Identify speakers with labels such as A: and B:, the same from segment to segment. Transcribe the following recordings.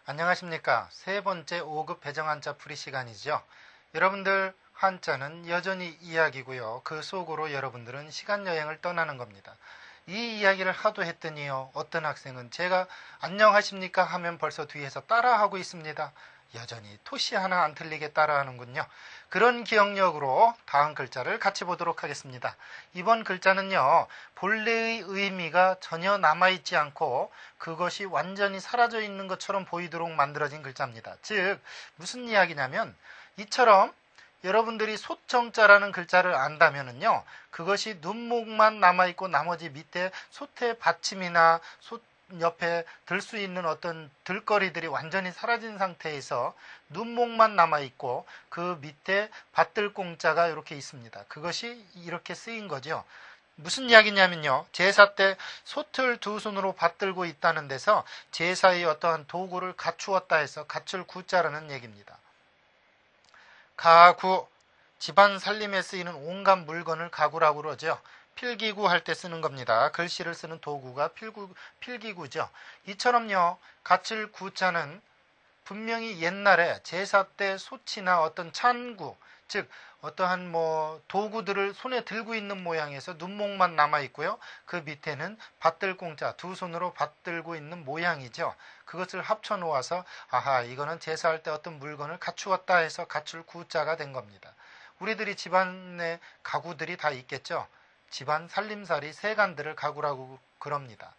A: 안녕하십니까. 세 번째 5급 배정 한자 풀이 시간이죠. 여러분들 한자는 여전히 이야기고요. 그 속으로 여러분들은 시간여행을 떠나는 겁니다. 이 이야기를 하도 했더니요. 어떤 학생은 제가 안녕하십니까 하면 벌써 뒤에서 따라하고 있습니다. 여전히 토시 하나 안 틀리게 따라하는군요. 그런 기억력으로 다음 글자를 같이 보도록 하겠습니다. 이번 글자는요. 본래의 의미가 전혀 남아있지 않고 그것이 완전히 사라져 있는 것처럼 보이도록 만들어진 글자입니다. 즉 무슨 이야기냐면 이처럼 여러분들이 소청자라는 글자를 안다면은요, 그것이 눈목만 남아있고 나머지 밑에 솥의 받침이나 솥 옆에 들 수 있는 어떤 들거리들이 완전히 사라진 상태에서 눈목만 남아있고 그 밑에 받들공자가 이렇게 있습니다. 그것이 이렇게 쓰인 거죠. 무슨 이야기냐면요. 제사 때 솥을 두 손으로 받들고 있다는 데서 제사의 어떠한 도구를 갖추었다 해서 갖출 구자라는 얘기입니다. 가구, 집안 살림에 쓰이는 온갖 물건을 가구라고 그러죠. 필기구 할 때 쓰는 겁니다. 글씨를 쓰는 도구가 필기구죠. 이처럼요. 갖출 구자는 분명히 옛날에 제사 때 솥이나 어떤 찬구, 즉 어떠한 도구들을 손에 들고 있는 모양에서 눈목만 남아 있고요. 그 밑에는 받들공자, 두 손으로 받들고 있는 모양이죠. 그것을 합쳐 놓아서 아하, 이거는 제사할 때 어떤 물건을 갖추었다 해서 갖출 구자가 된 겁니다. 우리들이 집안에 가구들이 다 있겠죠. 집안 살림살이 세간들을 가구라고 그럽니다.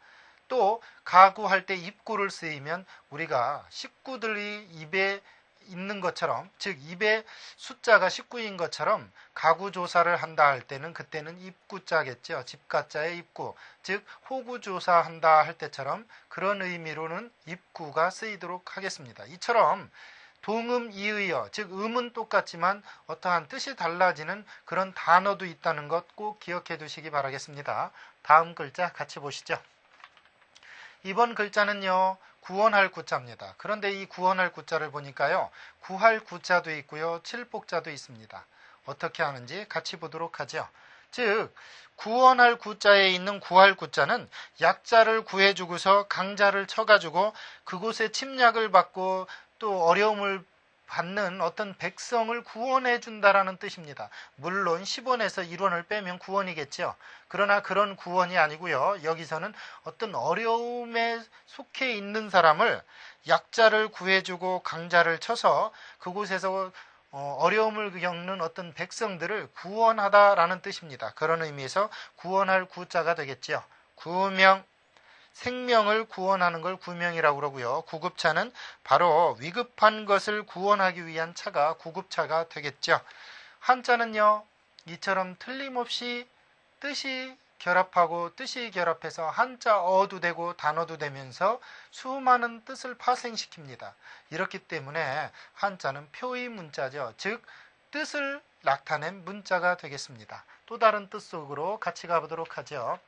A: 또 가구할 때 입구를 쓰이면 우리가 식구들이 입에 있는 것처럼, 즉 입에 숫자가 19인 것처럼 가구조사를 한다 할 때는 그때는 입구자겠죠. 집가자의 입구, 즉 호구조사한다 할 때처럼 그런 의미로는 입구가 쓰이도록 하겠습니다. 이처럼 동음 이의어, 즉 음은 똑같지만 어떠한 뜻이 달라지는 그런 단어도 있다는 것 꼭 기억해 두시기 바라겠습니다. 다음 글자 같이 보시죠. 이번 글자는요. 구원할 구자입니다. 그런데 이 구원할 구자를 보니까요. 구할 구자도 있고요. 칠복자도 있습니다. 어떻게 하는지 같이 보도록 하죠. 즉 구원할 구자에 있는 구할 구자는 약자를 구해주고서 강자를 쳐가지고 그곳에 침략을 받고 또 어려움을 받는 어떤 백성을 구원해 준다라는 뜻입니다. 물론 10원에서 1원을 빼면 구원이겠죠. 그러나 그런 구원이 아니고요. 여기서는 어떤 어려움에 속해 있는 사람을 약자를 구해주고 강자를 쳐서 그곳에서 어려움을 겪는 어떤 백성들을 구원하다라는 뜻입니다. 그런 의미에서 구원할 구자가 되겠죠. 구명, 생명을 구원하는 걸 구명이라고 그러고요. 구급차는 바로 위급한 것을 구원하기 위한 차가 구급차가 되겠죠. 한자는요. 이처럼 틀림없이 뜻이 결합하고 뜻이 결합해서 한자 어도 되고 단어도 되면서 수많은 뜻을 파생시킵니다. 이렇기 때문에 한자는 표의 문자죠. 즉 뜻을 나타낸 문자가 되겠습니다. 또 다른 뜻 속으로 같이 가보도록 하죠.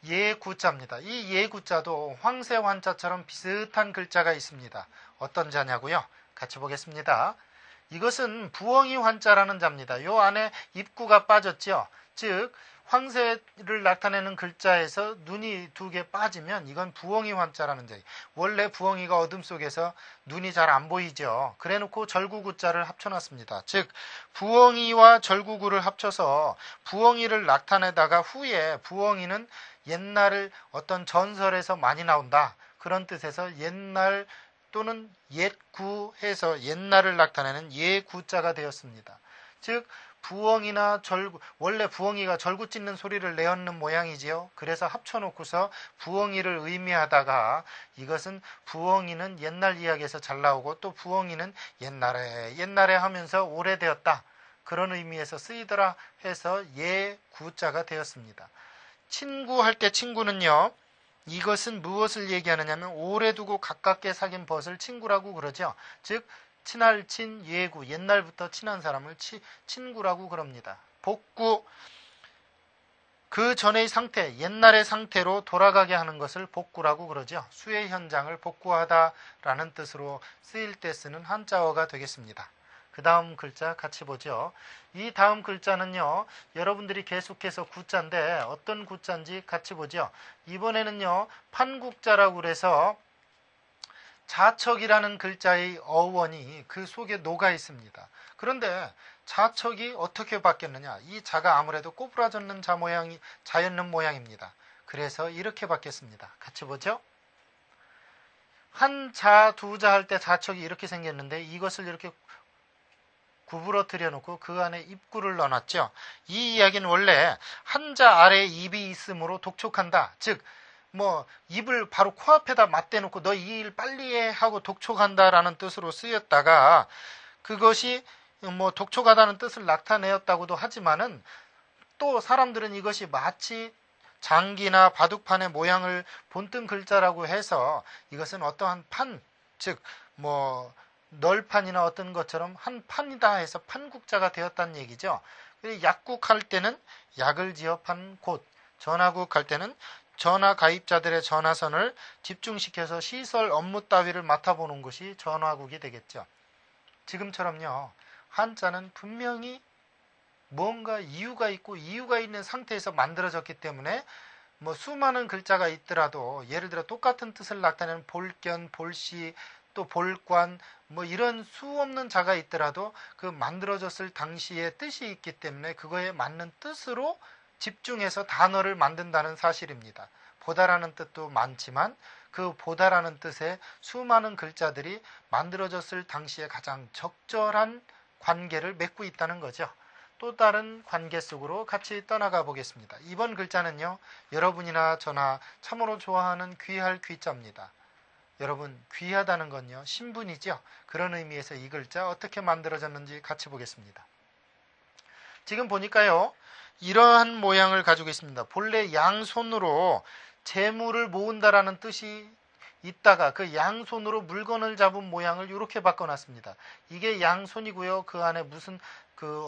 A: 예구자입니다. 이 예구자도 황새 환자처럼 비슷한 글자가 있습니다. 어떤 자냐고요? 같이 보겠습니다. 이것은 부엉이 환자라는 자입니다. 요 안에 입구가 빠졌죠. 즉 황새를 나타내는 글자에서 눈이 두 개 빠지면 이건 부엉이 환자라는 자예요. 원래 부엉이가 어둠 속에서 눈이 잘 안 보이죠. 그래놓고 절구구자를 합쳐놨습니다. 즉 부엉이와 절구구를 합쳐서 부엉이를 나타내다가 후에 부엉이는 옛날을 어떤 전설에서 많이 나온다. 그런 뜻에서 옛날 또는 옛구해서 옛날을 나타내는 예구자가 되었습니다. 즉 부엉이나 절구, 원래 부엉이가 절구 찢는 소리를 내었는 모양이지요. 그래서 합쳐놓고서 부엉이를 의미하다가 이것은 부엉이는 옛날 이야기에서 잘 나오고 또 부엉이는 옛날에 하면서 오래되었다. 그런 의미에서 쓰이더라 해서 예구자가 되었습니다. 친구 할 때 친구는요. 이것은 무엇을 얘기하느냐면 오래 두고 가깝게 사귄 벗을 친구라고 그러죠. 즉 친할 친 예구, 옛날부터 친한 사람을 친구라고 그럽니다. 복구, 그 전의 상태, 옛날의 상태로 돌아가게 하는 것을 복구라고 그러죠. 수의 현장을 복구하다라는 뜻으로 쓰일 때 쓰는 한자어가 되겠습니다. 그 다음 글자 같이 보죠. 이 다음 글자는요. 여러분들이 계속해서 구자인데 어떤 구자인지 같이 보죠. 이번에는요. 판국자라고 그래서 자척이라는 글자의 어원이 그 속에 녹아 있습니다. 그런데 자척이 어떻게 바뀌었느냐? 이 자가 아무래도 꼬부라졌는 자였는 모양입니다. 그래서 이렇게 바뀌었습니다. 같이 보죠. 한 자, 두 자 할 때 자척이 이렇게 생겼는데 이것을 이렇게 구부러뜨려 놓고 그 안에 입구를 넣어놨죠. 이 이야기는 원래 한자 아래에 입이 있으므로 독촉한다. 즉 입을 바로 코앞에다 맞대놓고 너 이 일 빨리 해 하고 독촉한다라는 뜻으로 쓰였다가 그것이 독촉하다는 뜻을 나타내었다고도 하지만은 또 사람들은 이것이 마치 장기나 바둑판의 모양을 본뜬 글자라고 해서 이것은 어떠한 판, 즉 널판이나 어떤 것처럼 한 판이다 해서 판국자가 되었다는 얘기죠. 약국할 때는 약을 지어 판 곳, 전화국 할 때는 전화 가입자들의 전화선을 집중시켜서 시설 업무 따위를 맡아보는 것이 전화국이 되겠죠. 지금처럼요. 한자는 분명히 뭔가 이유가 있고 이유가 있는 상태에서 만들어졌기 때문에 수많은 글자가 있더라도 예를 들어 똑같은 뜻을 나타내는 볼견, 볼시, 또 볼관 이런 수 없는 자가 있더라도 그 만들어졌을 당시의 뜻이 있기 때문에 그거에 맞는 뜻으로 집중해서 단어를 만든다는 사실입니다. 보다라는 뜻도 많지만 그 보다라는 뜻의 수많은 글자들이 만들어졌을 당시에 가장 적절한 관계를 맺고 있다는 거죠. 또 다른 관계 속으로 같이 떠나가 보겠습니다. 이번 글자는요. 여러분이나 저나 참으로 좋아하는 귀할 귀자입니다. 여러분 귀하다는 건요. 신분이죠. 그런 의미에서 이 글자 어떻게 만들어졌는지 같이 보겠습니다. 지금 보니까요. 이러한 모양을 가지고 있습니다. 본래 양손으로 재물을 모은다라는 뜻이 있다가 그 양손으로 물건을 잡은 모양을 이렇게 바꿔놨습니다. 이게 양손이고요. 그 안에 무슨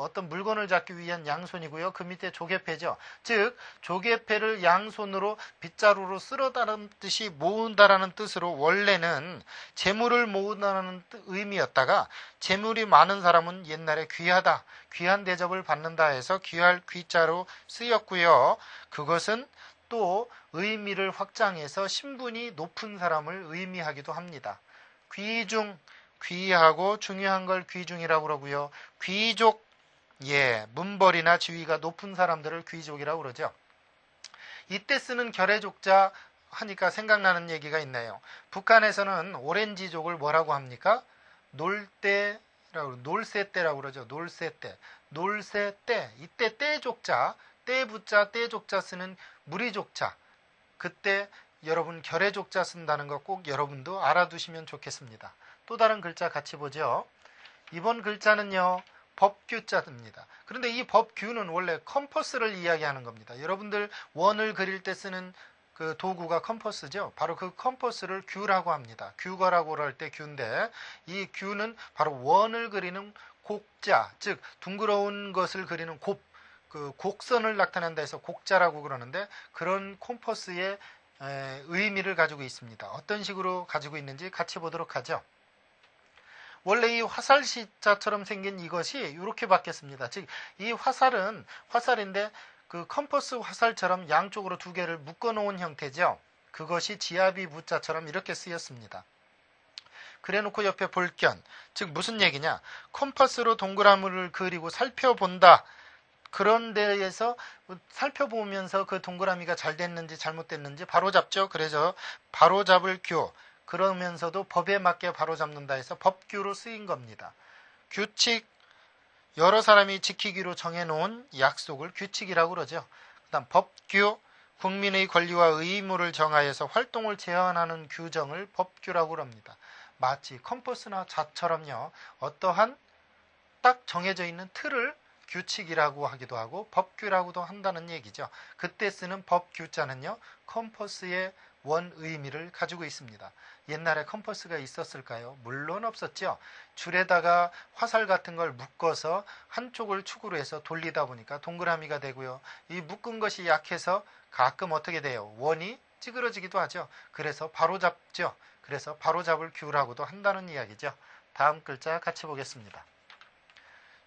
A: 어떤 물건을 잡기 위한 양손이고요. 그 밑에 조개패죠. 즉 조개패를 양손으로 빗자루로 쓸어다는 뜻이 모은다라는 뜻으로 원래는 재물을 모은다는 의미였다가 재물이 많은 사람은 옛날에 귀하다, 귀한 대접을 받는다 해서 귀할 귀자로 쓰였고요. 그것은 또 의미를 확장해서 신분이 높은 사람을 의미하기도 합니다. 귀중, 귀하고 중요한 걸 귀중이라고 그러고요. 귀족, 문벌이나 지위가 높은 사람들을 귀족이라고 그러죠. 이때 쓰는 결의족자 하니까 생각나는 얘기가 있네요. 북한에서는 오렌지족을 뭐라고 합니까? 놀새떼라고 그러죠. 놀새떼. 놀새떼. 이때 떼족자, 떼부자, 떼족자 쓰는 무리족자. 그때 여러분 결의족자 쓴다는 거 꼭 여러분도 알아두시면 좋겠습니다. 또 다른 글자 같이 보죠. 이번 글자는요. 법규자입니다. 그런데 이 법규는 원래 컴퍼스를 이야기하는 겁니다. 여러분들 원을 그릴 때 쓰는 그 도구가 컴퍼스죠. 바로 그 컴퍼스를 규라고 합니다. 규거라고 할 때 규인데 이 규는 바로 원을 그리는 곡자, 즉 둥그러운 것을 그리는 곡선을 나타낸다 해서 곡자라고 그러는데 그런 컴퍼스의 의미를 가지고 있습니다. 어떤 식으로 가지고 있는지 같이 보도록 하죠. 원래 이 화살시자처럼 생긴 이것이 이렇게 바뀌었습니다. 즉 이 화살은 화살인데 그 컴퍼스 화살처럼 양쪽으로 두 개를 묶어 놓은 형태죠. 그것이 지아비 부자처럼 이렇게 쓰였습니다. 그래 놓고 옆에 볼견, 즉 무슨 얘기냐? 컴퍼스로 동그라미를 그리고 살펴본다. 그런 데에서 살펴보면서 그 동그라미가 잘 됐는지 잘못됐는지 바로잡죠. 그래서 바로잡을 규, 그러면서도 법에 맞게 바로잡는다 해서 법규로 쓰인 겁니다. 규칙, 여러 사람이 지키기로 정해놓은 약속을 규칙이라고 그러죠. 그 다음 법규, 국민의 권리와 의무를 정하여서 활동을 제한하는 규정을 법규라고 합니다. 마치 컴퍼스나 자처럼요. 어떠한 딱 정해져 있는 틀을 규칙이라고 하기도 하고 법규라고도 한다는 얘기죠. 그때 쓰는 법규자는요. 컴퍼스의 원 의미를 가지고 있습니다. 옛날에 컴퍼스가 있었을까요? 물론 없었죠. 줄에다가 화살 같은 걸 묶어서 한쪽을 축으로 해서 돌리다 보니까 동그라미가 되고요. 이 묶은 것이 약해서 가끔 어떻게 돼요? 원이 찌그러지기도 하죠. 그래서 바로잡죠. 그래서 바로잡을 규라고도 한다는 이야기죠. 다음 글자 같이 보겠습니다.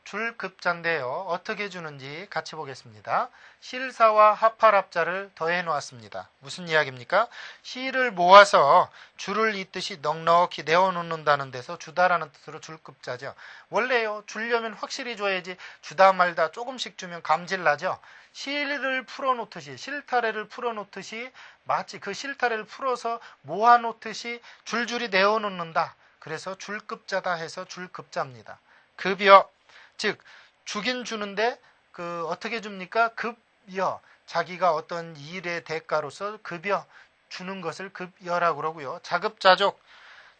A: 줄급자인데요. 어떻게 주는지 같이 보겠습니다. 실사와 합할합자를 더해 놓았습니다. 무슨 이야기입니까? 실을 모아서 줄을 잇듯이 넉넉히 내어놓는다는 데서 주다라는 뜻으로 줄급자죠. 원래요, 주려면 확실히 줘야지 주다 말다 조금씩 주면 감질나죠. 실을 풀어놓듯이, 실타래를 풀어놓듯이 마치 그 실타래를 풀어서 모아놓듯이 줄줄이 내어놓는다. 그래서 줄급자다 해서 줄급자입니다. 급여, 즉 주긴 주는데 어떻게 줍니까? 급여, 자기가 어떤 일의 대가로서 급여 주는 것을 급여라고 그러고요. 자급자족,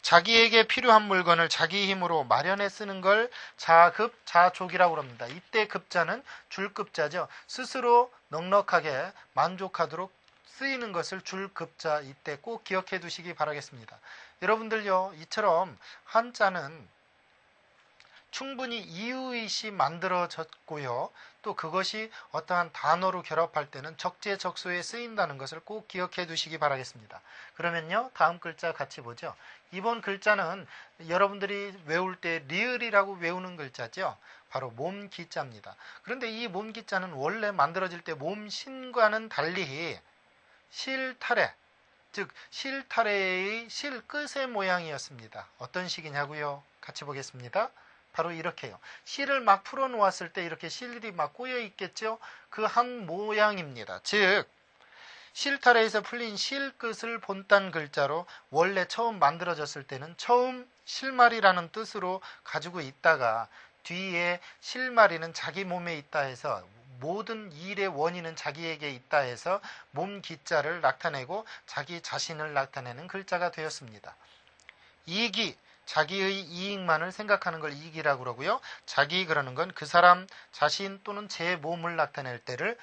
A: 자기에게 필요한 물건을 자기 힘으로 마련해 쓰는 걸 자급자족이라고 합니다. 이때 급자는 줄급자죠. 스스로 넉넉하게 만족하도록 쓰이는 것을 줄급자, 이때 꼭 기억해 두시기 바라겠습니다. 여러분들요, 이처럼 한자는 충분히 이유의시 만들어졌고요. 또 그것이 어떠한 단어로 결합할 때는 적재적소에 쓰인다는 것을 꼭 기억해 두시기 바라겠습니다. 그러면요, 다음 글자 같이 보죠. 이번 글자는 여러분들이 외울 때 리을이라고 외우는 글자죠. 바로 몸기자입니다. 그런데 이 몸기자는 원래 만들어질 때 몸신과는 달리 실타래, 즉 실타래의 실끝의 모양이었습니다. 어떤 식이냐고요? 같이 보겠습니다. 바로 이렇게요. 실을 막 풀어놓았을 때 이렇게 실이 막 꼬여 있겠죠? 그 한 모양입니다. 즉 실타래에서 풀린 실끝을 본딴 글자로 원래 처음 만들어졌을 때는 처음 실마리라는 뜻으로 가지고 있다가 뒤에 실마리는 자기 몸에 있다 해서 모든 일의 원인은 자기에게 있다 해서 몸기자를 나타내고 자기 자신을 나타내는 글자가 되었습니다. 이기, 자기의 이익만을 생각하는 걸 이기라고 그러고요. 자기 그러는 건 그 사람 자신 또는 제 몸을 나타낼 때를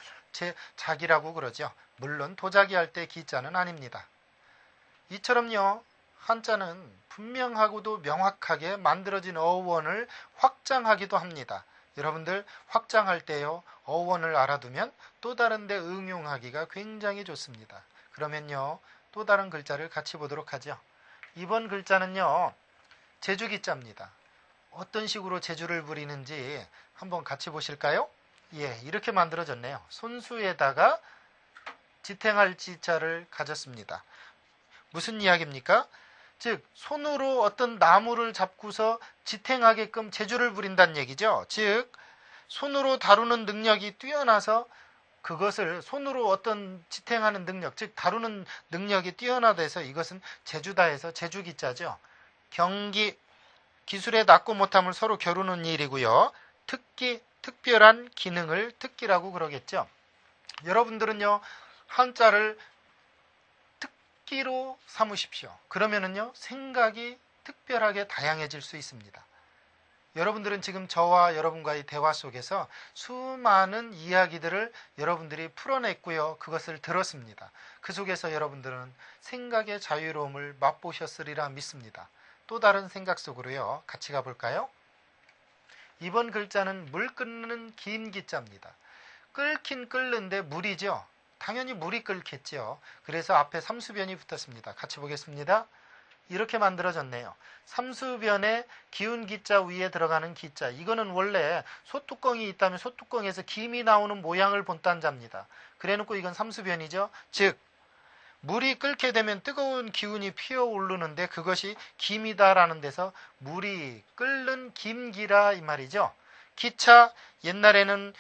A: 자기라고 그러죠. 물론 도자기 할 때 기자는 아닙니다. 이처럼요, 한자는 분명하고도 명확하게 만들어진 어원을 확장하기도 합니다. 여러분들 확장할 때요, 어원을 알아두면 또 다른 데 응용하기가 굉장히 좋습니다. 그러면요, 또 다른 글자를 같이 보도록 하죠. 이번 글자는요, 제주기자입니다. 어떤 식으로 제주를 부리는지 한번 같이 보실까요? 예, 이렇게 만들어졌네요. 손수에다가 지탱할 지자를 가졌습니다. 무슨 이야기입니까? 즉 손으로 어떤 나무를 잡고서 지탱하게끔 제주를 부린다는 얘기죠. 즉 손으로 다루는 능력이 뛰어나서 그것을 손으로 어떤 지탱하는 능력, 즉 다루는 능력이 뛰어나돼서 이것은 제주다 해서 제주기자죠. 경기, 기술의 낮고 못함을 서로 겨루는 일이고요. 특기, 특별한 기능을 특기라고 그러겠죠. 여러분들은요, 한자를 특기로 삼으십시오. 그러면은요, 생각이 특별하게 다양해질 수 있습니다. 여러분들은 지금 저와 여러분과의 대화 속에서 수많은 이야기들을 여러분들이 풀어냈고요. 그것을 들었습니다. 그 속에서 여러분들은 생각의 자유로움을 맛보셨으리라 믿습니다. 또 다른 생각 속으로요. 같이 가볼까요? 이번 글자는 물 끓는 긴 기자입니다. 끓긴 끓는데 물이죠. 당연히 물이 끓겠죠. 그래서 앞에 삼수변이 붙었습니다. 같이 보겠습니다. 이렇게 만들어졌네요. 삼수변에 기운 기자 위에 들어가는 기자. 이거는 원래 소뚜껑이 있다면 소뚜껑에서 김이 나오는 모양을 본딴 자입니다. 그래놓고 이건 삼수변이죠. 즉 물이 끓게 되면 뜨거운 기운이 피어오르는데 그것이 김이다라는 데서 물이 끓는 김기라 이 말이죠. 기차, 옛날에는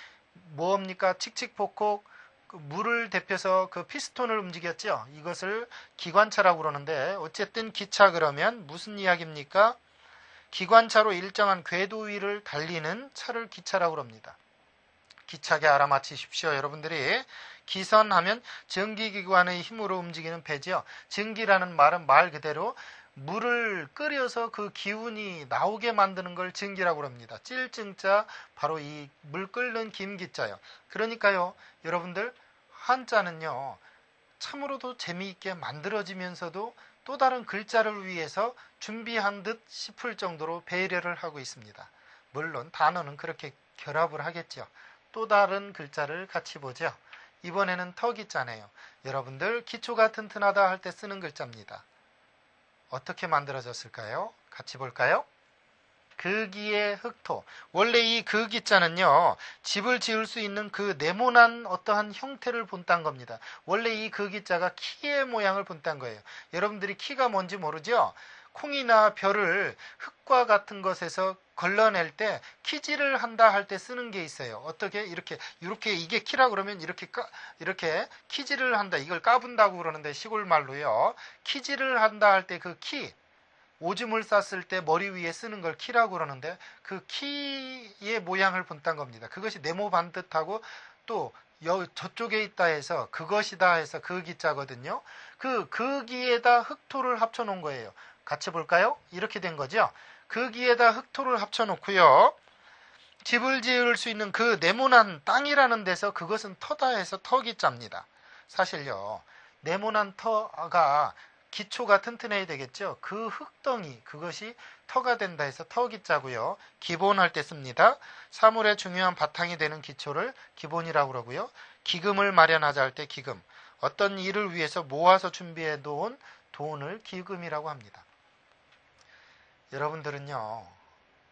A: 뭡니까? 칙칙폭폭 물을 데펴서 그 피스톤을 움직였죠. 이것을 기관차라고 그러는데 어쨌든 기차 그러면 무슨 이야기입니까? 기관차로 일정한 궤도 위를 달리는 차를 기차라고 합니다. 기차게 알아맞히십시오. 여러분들이 기선하면 전기기관의 힘으로 움직이는 배죠. 전기라는 말은 말 그대로 물을 끓여서 그 기운이 나오게 만드는 걸 전기라고 합니다. 찔증자 바로 이 물 끓는 김기자요. 그러니까요, 여러분들 한자는요 참으로도 재미있게 만들어지면서도 또 다른 글자를 위해서 준비한 듯 싶을 정도로 배려를 하고 있습니다. 물론 단어는 그렇게 결합을 하겠죠. 또 다른 글자를 같이 보죠. 이번에는 터기자네요. 여러분들 기초가 튼튼하다 할 때 쓰는 글자입니다. 어떻게 만들어졌을까요? 같이 볼까요? 극이의 흑토. 원래 이 극이자는요, 집을 지을 수 있는 그 네모난 어떠한 형태를 본딴 겁니다. 원래 이 극이자가 키의 모양을 본딴 거예요. 여러분들이 키가 뭔지 모르죠? 콩이나 별을 흙과 같은 것에서 걸러낼 때 키질을 한다 할 때 쓰는 게 있어요. 어떻게? 이렇게 이게 키라 그러면 이렇게 키질을 한다. 이걸 까분다고 그러는데 시골 말로요. 키질을 한다 할 때 그 키, 오줌을 쌌을 때 머리 위에 쓰는 걸 키라고 그러는데 그 키의 모양을 본딴 겁니다. 그것이 네모 반듯하고 또 저쪽에 있다 해서 그것이다 해서 극이자거든요. 그 극이에다 흑토를 합쳐 놓은 거예요. 같이 볼까요? 이렇게 된 거죠. 극이에다 흑토를 합쳐 놓고요. 집을 지을 수 있는 그 네모난 땅이라는 데서 그것은 터다 해서 터기자입니다. 사실요. 네모난 터가 기초가 튼튼해야 되겠죠. 그 흙덩이 그것이 터가 된다 해서 터기자고요. 기본할 때 씁니다. 사물의 중요한 바탕이 되는 기초를 기본이라고 그러고요. 기금을 마련하자 할 때 기금. 어떤 일을 위해서 모아서 준비해 놓은 돈을 기금이라고 합니다. 여러분들은요.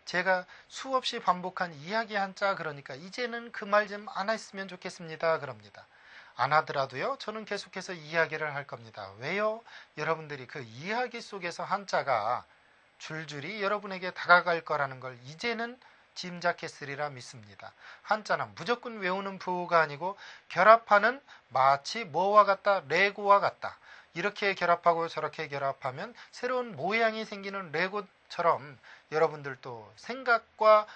A: 제가 수없이 반복한 이야기 한자 그러니까 이제는 그 말 좀 안 했으면 좋겠습니다. 그럽니다. 안 하더라도요. 저는 계속해서 이야기를 할 겁니다. 왜요? 여러분들이 그 이야기 속에서 한자가 줄줄이 여러분에게 다가갈 거라는 걸 이제는 짐작했으리라 믿습니다. 한자는 무조건 외우는 부호가 아니고 결합하는 마치 뭐와 같다, 레고와 같다. 이렇게 결합하고 저렇게 결합하면 새로운 모양이 생기는 레고처럼 여러분들도 생각과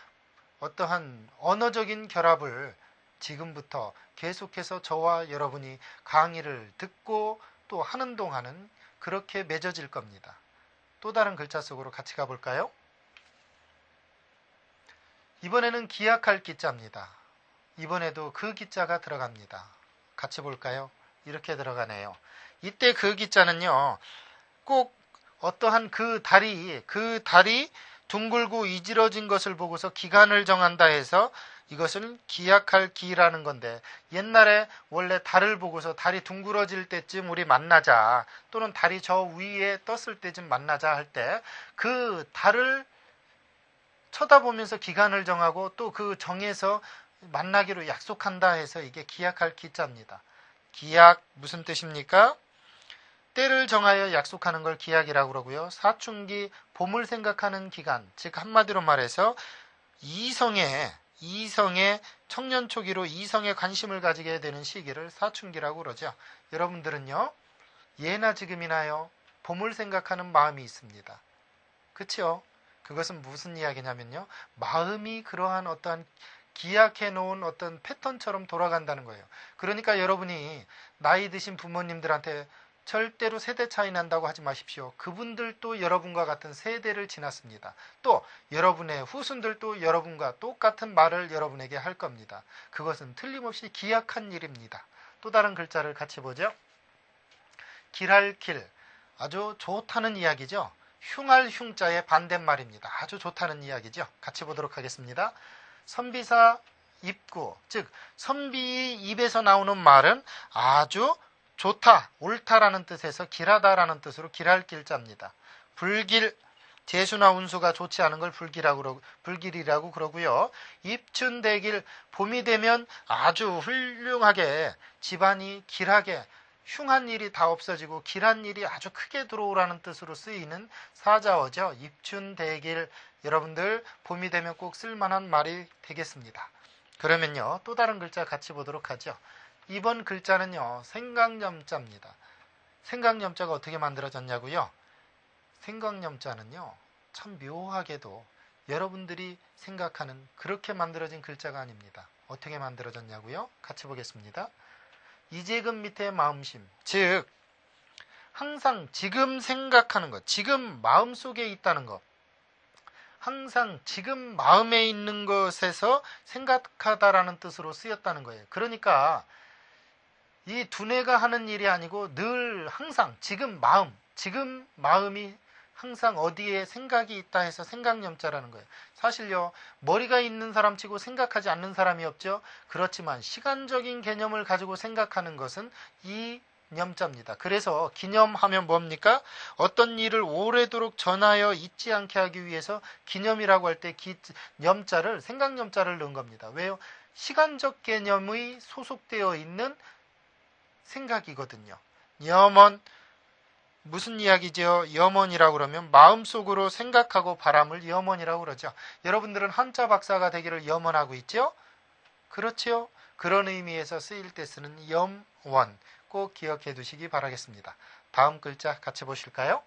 A: 어떠한 언어적인 결합을 지금부터 계속해서 저와 여러분이 강의를 듣고 또 하는 동안은 그렇게 맺어질 겁니다. 또 다른 글자 속으로 같이 가볼까요? 이번에는 기약할 기자입니다. 이번에도 그 기자가 들어갑니다. 같이 볼까요? 이렇게 들어가네요. 이때 그 기자는요. 꼭 어떠한 그 달이 둥글고 이질어진 것을 보고서 기간을 정한다 해서 이것을 기약할 기라는 건데 옛날에 원래 달을 보고서 달이 둥그러질 때쯤 우리 만나자 또는 달이 저 위에 떴을 때쯤 만나자 할 때 그 달을 쳐다보면서 기간을 정하고 또 그 정해서 만나기로 약속한다 해서 이게 기약할 기자입니다. 기약 무슨 뜻입니까? 때를 정하여 약속하는 걸 기약이라고 그러고요. 사춘기 봄을 생각하는 기간, 즉 한마디로 말해서 이성의 청년 초기로 이성에 관심을 가지게 되는 시기를 사춘기라고 그러죠. 여러분들은요. 예나 지금이나요. 봄을 생각하는 마음이 있습니다. 그렇죠? 그것은 무슨 이야기냐면요. 마음이 그러한 어떠한 기약해 놓은 어떤 패턴처럼 돌아간다는 거예요. 그러니까 여러분이 나이 드신 부모님들한테 절대로 세대 차이 난다고 하지 마십시오. 그분들도 여러분과 같은 세대를 지났습니다. 또 여러분의 후손들도 여러분과 똑같은 말을 여러분에게 할 겁니다. 그것은 틀림없이 기약한 일입니다. 또 다른 글자를 같이 보죠. 길할 길. 아주 좋다는 이야기죠. 흉할 흉자의 반대말입니다. 아주 좋다는 이야기죠. 같이 보도록 하겠습니다. 선비사 입구, 즉 선비의 입에서 나오는 말은 아주 좋다, 옳다라는 뜻에서 길하다라는 뜻으로 길할 길자입니다. 불길, 재수나 운수가 좋지 않은 걸 불길이라고 그러고요. 입춘대길, 봄이 되면 아주 훌륭하게 집안이 길하게 흉한 일이 다 없어지고 길한 일이 아주 크게 들어오라는 뜻으로 쓰이는 사자어죠. 입춘대길, 여러분들 봄이 되면 꼭 쓸만한 말이 되겠습니다. 그러면요. 또 다른 글자 같이 보도록 하죠. 이번 글자는요. 생각염자입니다. 생각염자가 어떻게 만들어졌냐고요? 생각염자는요. 참 묘하게도 여러분들이 생각하는 그렇게 만들어진 글자가 아닙니다. 어떻게 만들어졌냐고요? 같이 보겠습니다. 이재금 밑에 마음심, 즉 항상 지금 생각하는 것, 지금 마음속에 있다는 것, 항상 지금 마음에 있는 것에서 생각하다라는 뜻으로 쓰였다는 거예요. 그러니까 이 두뇌가 하는 일이 아니고 늘 항상 지금 마음이 항상 어디에 생각이 있다 해서 생각염자라는 거예요. 사실요, 머리가 있는 사람 치고 생각하지 않는 사람이 없죠. 그렇지만 시간적인 개념을 가지고 생각하는 것은 이 염자입니다. 그래서 기념하면 뭡니까? 어떤 일을 오래도록 전하여 잊지 않게 하기 위해서 기념이라고 할 때 염자를 생각염자를 넣은 겁니다. 왜요? 시간적 개념의 소속되어 있는 생각이거든요. 염원 무슨 이야기죠? 염원이라고 그러면 마음속으로 생각하고 바람을 염원이라고 그러죠. 여러분들은 한자 박사가 되기를 염원하고 있죠? 그렇지요? 그런 의미에서 쓰일 때 쓰는 염원 꼭 기억해 두시기 바라겠습니다. 다음 글자 같이 보실까요?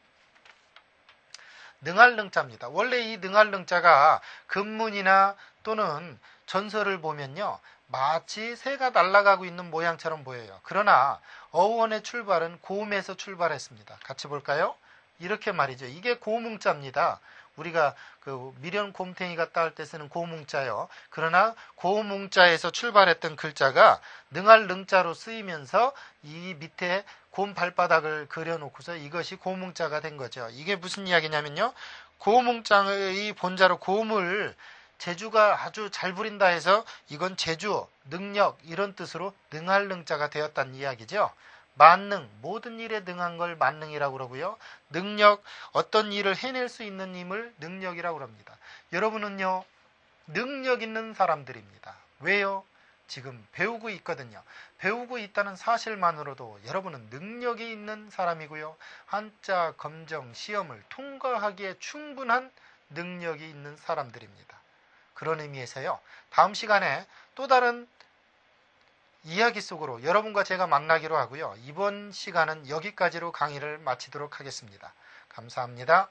A: 능할 능자입니다. 원래 이 능할 능자가 금문이나 또는 전설을 보면요. 마치 새가 날아가고 있는 모양처럼 보여요. 그러나 어원의 출발은 고음에서 출발했습니다. 같이 볼까요? 이렇게 말이죠. 이게 고문자입니다. 우리가 그 미련 곰탱이 같다 할 때 쓰는 고문자요. 그러나 고문자에서 출발했던 글자가 능할 능자로 쓰이면서 이 밑에 곰 발바닥을 그려놓고서 이것이 고문자가 된 거죠. 이게 무슨 이야기냐면요. 고문자의 본자로 곰을 제주가 아주 잘 부린다 해서 이건 제주, 능력 이런 뜻으로 능할 능자가 되었다는 이야기죠. 만능, 모든 일에 능한 걸 만능이라고 그러고요. 능력, 어떤 일을 해낼 수 있는 힘을 능력이라고 합니다. 여러분은요, 능력 있는 사람들입니다. 왜요? 지금 배우고 있거든요. 배우고 있다는 사실만으로도 여러분은 능력이 있는 사람이고요. 한자, 검정, 시험을 통과하기에 충분한 능력이 있는 사람들입니다. 그런 의미에서요. 다음 시간에 또 다른 이야기 속으로 여러분과 제가 만나기로 하고요. 이번 시간은 여기까지로 강의를 마치도록 하겠습니다. 감사합니다.